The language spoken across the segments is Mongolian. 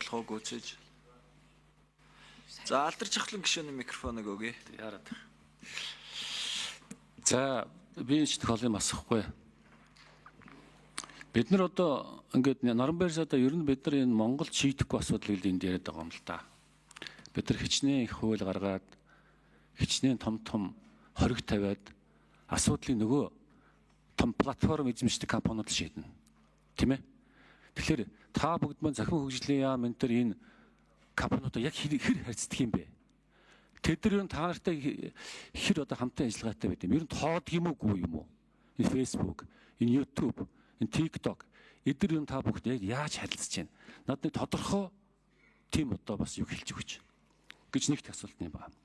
болох уу гүйцээж. За алдарч ахлан гишүүний микрофоныг өгье. Яарад. За би ч тохиол юм асахгүй. Бид нар одоо ингээд Норонбайр сада ер нь бид нар энэ Монголд шийдэхгүй асуудлыг энд яриад байгаа юм л да. Бид нар хичнээн их хууль гаргаад хичнээн том хориг тавиад асуудлыг нөгөө том платформ эзэмшдэг компаниуд шийднэ. Тийм ээ. Тэгэхээр та бүгд маань захин хөгжлийн яам энэ төр энэ компаниудаа яг хэр харьцдаг юм бэ? Тэд нар та нартай хэр одоо хамтан ажиллагаатай байд юм. Ер нь тоод юм уу юм уу? Энэ Facebook, энэ YouTube, энэ TikTok эдгээр юм та бүгд яг яаж харилцаж байна? Над нэг тодорхой тийм одоо бас юу хэлж өгч гэж нэгт асуулт юм байна.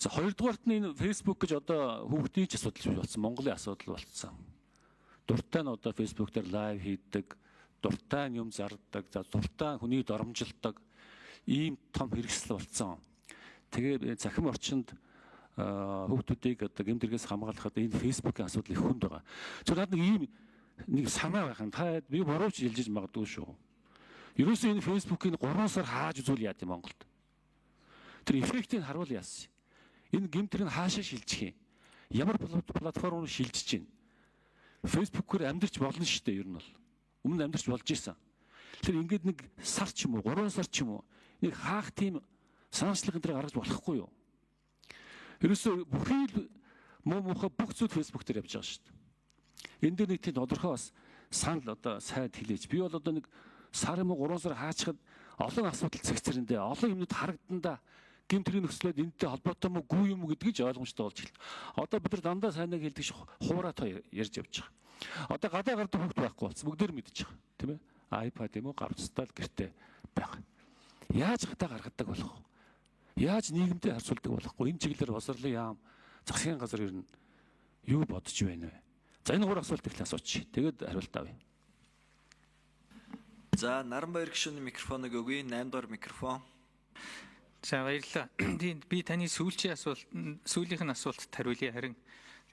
За хоёрдугаарт нь энэ Facebook гэж одоо хүүхдийн ч асуудал болсон, Монголын асуудал болсон. Дуртай нь одоо Facebook дээр лайв хийдэг, дуртай нь юм зардаг, за дуртай хүний доромжилдог ийм том хэрэгсэл болсон. Тэгээ захим орчинд хүүхдүүдийг одоо гэмдэргээс хамгаалахад энэ Facebook-ийн асуудал их хүнд байгаа. Зөвхөн над нэг ийм нэг санаа байх юм. Та би боровч илжиж магадгүй шүү. Ерөөсөө энэ Facebook-ийн 3 сар хааж үзүүл яа тийм Монголд. Тэр эффектийг харуул яасан. Энэ гэмтэр нь хаашаа шилжих юм? Ямар платформ шилжиж байна? Facebook-ээр амьдарч болно шүү дээ ер нь бол. Өмнө амьдарч болж исэн. Тэр ингээд нэг сар ч юм уу, 3 сар ч юм уу нэг хаах тийм санаачлах энэ гаргаж болохгүй юу? Ерөөсөө бүхий л муухай бүх зүйл Facebook дээр явж байгаа шүү дээ. Энд дээр нэг тийм тодорхой бас санал одоо сайд хэлээч. Би бол одоо нэг сар юм уу 3 сар хаачхад олон асуудал цэгцэрэндээ олон юмнууд харагдана. Гэмтрийн нөхцөлөд энэтэй холбоотой мó гүй юм уу гэдгийг ч ойлгомжтой болж эхэллээ. Одоо бид нар дандаа сайнаг хэлдэг хуураатай ярьж явж байгаа. Одоо гадаа гардаг хүүхд байхгүй болсон. Бүгдээр мэдчихэж байгаа. Тийм ээ? iPad юм уу гавцтай л гэртээ байгаа. Яаж гадаа гаргадаг болох вэ? Яаж нийгэмдээ харьцуулдаг болохгүй? Энэ чиглэлээр босрлын яам засгийн газар ер нь юу бодож байна вэ? За энэ 3 асуулт ихлэ асууч. Тэгээд хариулт авъя. За Наранбаяр гишүүний микрофоныг өгье. 8 дугаар микрофон. За баярлалаа. Би таны сүүлчийн сүүлийнх нь асуултад хариулъя. Харин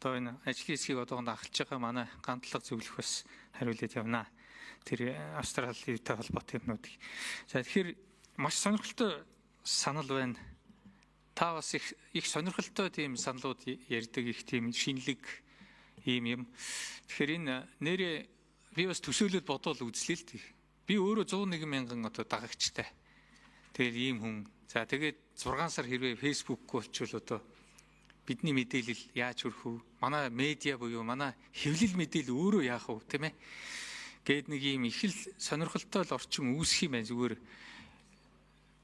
одоо энэ ажлын хэсгийг одоогонд ахалж байгаа манай гандлага зөвлөх бас хариулъяд явнаа. Тэр Австралийн холбоотой юмнуудыг. За тэгэхээр маш сонирхолтой санал байна. Та бас их сонирхолтой тийм саналууд ярьдаг, их тийм шинэлэг ийм юм. Тэгэхээр энэ нэрээ би бас төсөөлөд бодвол үзлээ л тийг. Би өөрөө 101 мянган одоо дагагчтай. Тэгээд ийм хүн. За тэгээд 6 сар хэрвээ Facebook болчихвол одоо бидний мэдээлэл яаж хүрэх вэ? Манай медиа буюу манай хэвлэл мэдээлэл өөрөө яах вэ, тийм ээ? Гээд нэг ийм их л сонирхолтой л орчин үүсэх юм байна зүгээр.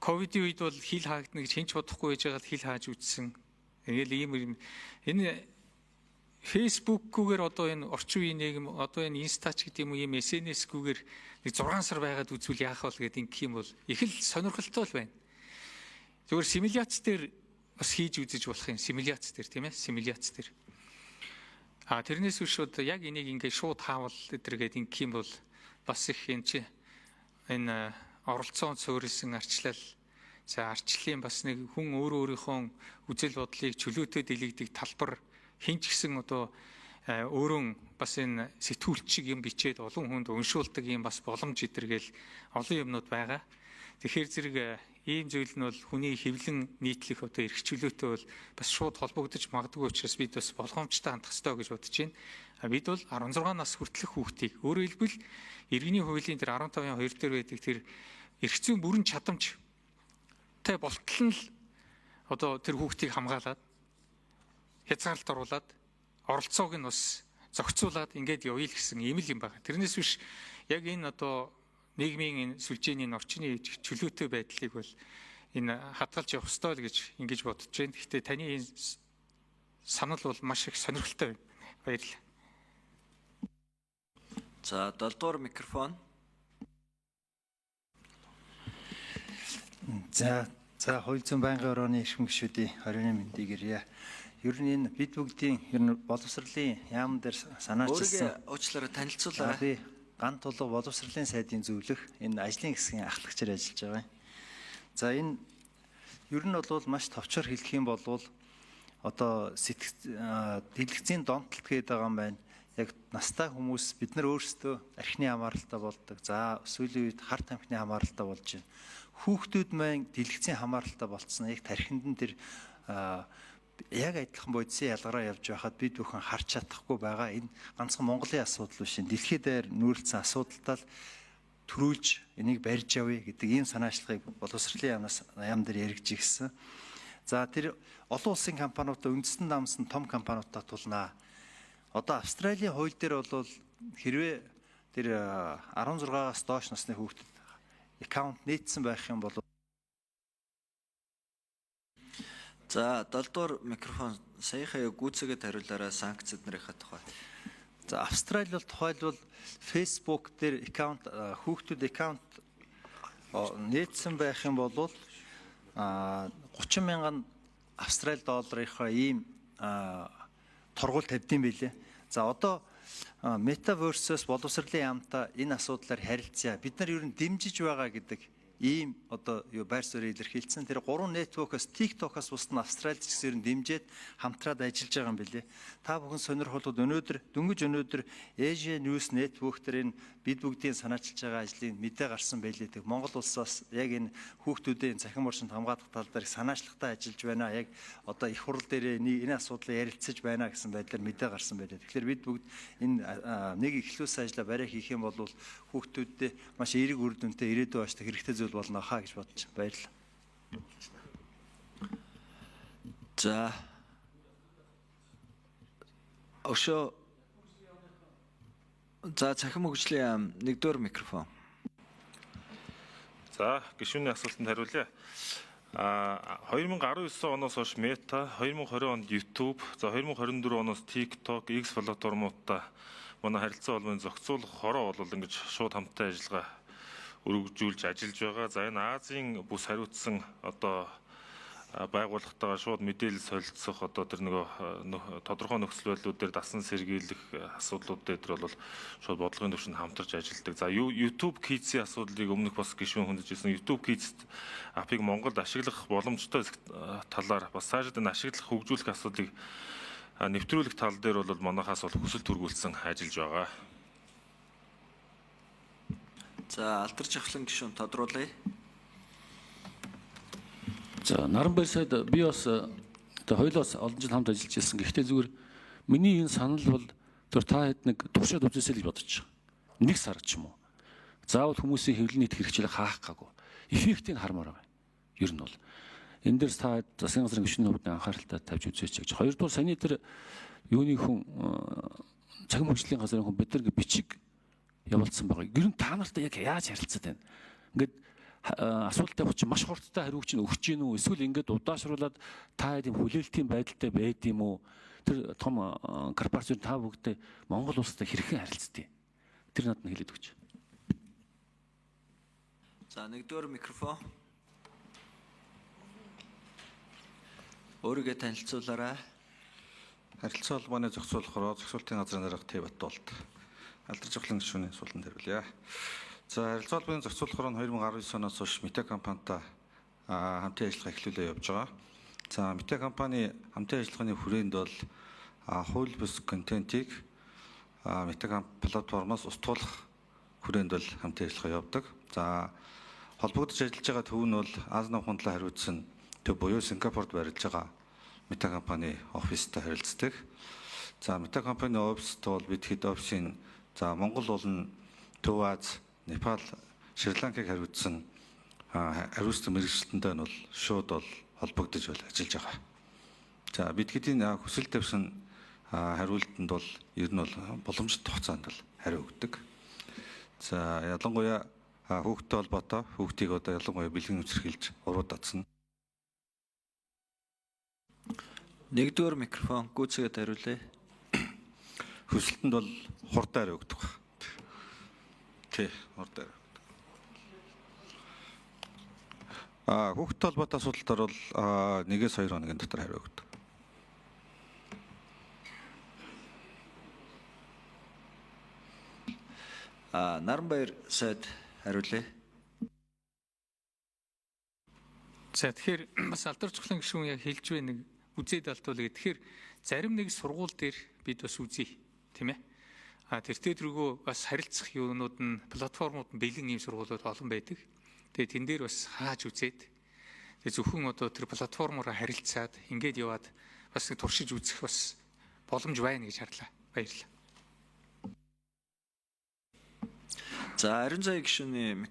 Ковидын үед бол хил хаагдана гэж хинч бодохгүй байж байгаа хил хааж үтсэн. Ингээл ийм энэ Facebook-гүйгээр одоо энэ орчин үеийн нийгэм одоо энэ Instaч гэдэг юм уу ийм SNS-гүйгээр нэг 6 сар байгаад үзвэл яах вэ гэдэг ингэх юм бол их л сонирхолтой л байна. Зүгээр симуляц дээр бас хийж үзэж болох юм. Симуляц дээр тийм ээ? Симуляц дээр. Тэрнээс биш одоо яг энийг ингээ шууд хаавал эдэргээд ингэх юм бол бас их энэ оролцоон суурилсан арчлал. За арчлалын бас нэг хүн өөрийнхөө үзэл бодлыг чөлөөтэй дэлгдэг талбар хинч гисэн одоо өөрөө бас энэ сэтгүүлчиг юм бичээд олон хүнд уншуулдаг юм бас боломж идэргээл олон юмнууд байгаа. Тэгэхээр зэрэг ийм зүйл нь бол хүний хэвлэн нийтлэх одоо эрх чөлөөтэй бол бас шууд холбогдож магадгүй учраас бид бас болгоомжтой хандах ёстой гэж бодож байна. Бид бол 16 нас хүртэлх хүүхдийг өөрөөр хэлбэл иргэний хуулийн тэр 15.2 дээр байдаг тэр эрх зүйн бүрэн чадамжтай болтол нь л одоо тэр хүүхдийг хамгаалаад хязгаарлалт оруулаад оролцоог нь бас зохицуулаад ингээд явъя л гэсэн ийм л юм байна. Тэрнээс биш яг энэ одоо нийгмийн энэ сүлжээний орчны чөлөөтэй байдлыг бол энэ хадгалж явах ёстой л гэж ингэж бодож байна. Гэхдээ таны энэ санал бол маш их сонирхолтой байна. Баярлалаа. За 7 дугаар микрофон. За хууль зүйн байнгын орооны эрхэм гишүүдийн 21 мэндийг ирье. Ер нь энэ бид бүгдийн ер нь боловсролын яам дээр санаачилсан. Өөрийгөө уучлаарай танилцуулаарай. Би Гант тулга боловсролын сайдын зөвлөх энэ ажлын хэсгийн ахлагчаар ажиллаж байгаа. За энэ ер нь бол маш товчоор хэлэх юм бол одоо дэлгэцийн донтолт гээд байгаа юм байна. яг настай хүмүүс бид нар өөрсдөө архины хамааралтай болдог. За сүүлийн үед харт амхны хамааралтай болж байна. Хүүхдүүд маань дэлгэцийн хамааралтай болцсон. Яг тархинд нь тэр яг адилхан бодисын ялгараа явж байхад бид бүхэн харж чадахгүй байгаа. Энэ ганцхан Монголын асуудал биш. Дэлхийд даяар нүүрлсэн асуудалтай л төрүүлж энийг барьж явъя гэдэг ийм санаачлагыг боловсролын яам дээр яригдж ирсэн. За тэр олон улсын компаниудаа үндэстэн намсан том компаниудаа тулнаа. Одоо Австралийн хууль дээр бол хэрвээ тэр 16-аас доош насны хүүхдэд аккаунт нийцсэн байх юм бол За 7 дугаар микрофон саяхан яг гүйцэтгэд хариулаарай санкцид нарынхаа тухай. за Австрали бол тухайлбал Facebook дээр аккаунт хүүхдүүд аккаунт нийцсэн байх юм бол 30 мянган Австрали долларынхаа ийм торгуул тавьдсан байлээ. За одоо Metaverse-с боловсролын яамтай энэ асуудлаар харилцаа бид нар ер нь дэмжиж байгаа гэдэг ийм одоо байр суурийг илэрхийлсэн. Тэр 3 network-оос TikTok-оос бусд нь Австралид ч гэсэн дэмжиж хамтраад ажиллаж байгаа юм билээ. Та бүхэн сонирхолтой дөнгөж өнөөдөр Asia News Network дээр энэ бид бүгдийн санаачилж байгаа ажлын мэдээ гарсан байлээ. Тэг Монгол улсаас яг энэ хүүхдүүдийн цахим орчинд хамгаалах тал дээр санаачлагтай ажиллаж байна. Яг одоо их хурл дээр энэ асуудлыг ярилцаж байна гэсэн байдлаар мэдээ гарсан байлээ. Тэгэхээр бид бүгд энэ нэг эхлүүлсэн ажлаа барай хийх юм бол хүүхдүүдэд маш эерэг үр дүнтэй ирээдүйн очдог хэрэгтэй зүйл болно хаа гэж бодож баярлалаа. За Ошо за цахим хөгжлийн яам 1-р микрофон. За гишүүний асуултанд хариулъя. 2019 оноос хойш Meta, 2020 онд YouTube, за 2024 оноос TikTok, X платформудаа манай харилцаа холбооны зохицуулах хороо бол ингэж шууд хамттай ажиллагаа өргөжүүлж ажиллаж байгаа. За энэ Азийн бүс хариуцсан одоо байгууллагатайгаа шууд мэдээлэл солилцох одоо тэр нөгөө тодорхой нөхцөл байдлууд дээр дасан сэргийлэх асуудлууд дээр бол шууд бодлогын түвшинд хамтарч ажилладаг. За YouTube Kids-ийн асуудлыг өмнөх бас гишүүн хөндөж ирсэн. YouTube Kids апыг Монголд ашиглах боломжтой талаар бас цаашид энэ ашиглах хөгжүүлэх асуудлыг нэвтрүүлэх тал дээр бол манайхаас бол хүсэл төрүүлсэн ажиллаж байгаа. За алдарч ахлан гишүүн тодруулъя. За Наранбаяр сайд би бас хоёулаас олон жил хамт ажиллаж ирсэн. Гэхдээ зүгээр миний энэ санал бол зөв та хэд нэг туршаад үзээсэй л гэж бодож байгаа. Нэг сар ч юм уу. Заавал хүмүүсийн хэвлэл нийт хэрэгчлээ хаах гаагүй. Эффектийг хармаар байгаа. Ер нь бол энэ дээр та засгийн газрын гишүүний хувьд анхааралтай тавьж үзээч гэж. Хоёрдугаар саяны тэр юуны хүн цахим хөгжлийн газрын хүн бид нар бичиг явуулсан байгаа. Ер нь та нартай яг яаж харилцаад байна? Ингээд асуулттай хүч маш хурдтай хариуг чинь өгч гин үү? Эсвэл ингээд удаашруулад та ийм хүлээлтийн байдалтай байд юм уу? Тэр том корпорац та бүгдээ Монгол улстай хэрхэн харилцдаг? Тэр надад хэлээд өгч. За 1-р микрофон. Өөрийгөө танилцуулаарай. Харилцаа холбооны зохицуулах хороо зохицуултын газрын дарга Т Батболт. Алдарч ахлан гишүүний асуултанд хариулъя. За харилцаа холбооны зохицуулах хороо нь 2019 оноос хойш Meta компанитай хамтын ажиллагаа эхлүүлээ явж байгаа. За Meta компани хамтын ажиллагааны хүрээнд бол хууль бус контентийг Meta платформоос устгуулах хүрээнд бол хамтын ажиллагаа явдаг. За холбогдож ажиллаж байгаа төв нь бол Азийн хундлаа хариуцсан төв буюу Сингапурт барилж байгаа Meta компани офистай харилцдаг. За Meta компани офист бол бид хэд офисын за Монгол болон Төв Аз, Непал, Шри-Ланкыг хариуцсан хариуцсан мэргэжилтэнтэй нь бол шууд бол холбогдож бол ажиллаж байгаа. За бид хэдийн хүсэл тавьсан хариултанд бол ер нь бол боломжтой хугацаанд бол хариу өгдөг. За ялангуяа хүүхдтэй холбоотой хүүхдийг одоо ялангуяа бэлгэн үсэрхийлж уруу дадсан. 1-р микрофон гүйцэтгэд хариулъя. Хүсэлтэнд бол хурдан хариу өгдөг. Тий, хурдан хариу өгдөг. Хүүхдтэй холбоотой асуудалтаар бол 1-2 хоногийн дотор хариу өгдөг. Наранбаяр сайд хариулъя. За тэгэхээр бас алдарч ахлан гишүүн яг хэлж байна нэг үзээд алтуулъя. Тэгэхээр зарим нэг сургууль дээр бид бас үзье, тийм ээ. тэртээ тэргөө бас харилцах юунууд нь платформуд нь бэлэн ийм сургуулиуд олон байдаг. Тэгээ тэн дээр бас хааж үзээд тэгээ зөвхөн одоо тэр платформороо харилцаад ингээд яваад бас нэг туршиж үзэх бас боломж байна гэж харлаа. Баярлалаа. За, ариун заяа гишүүний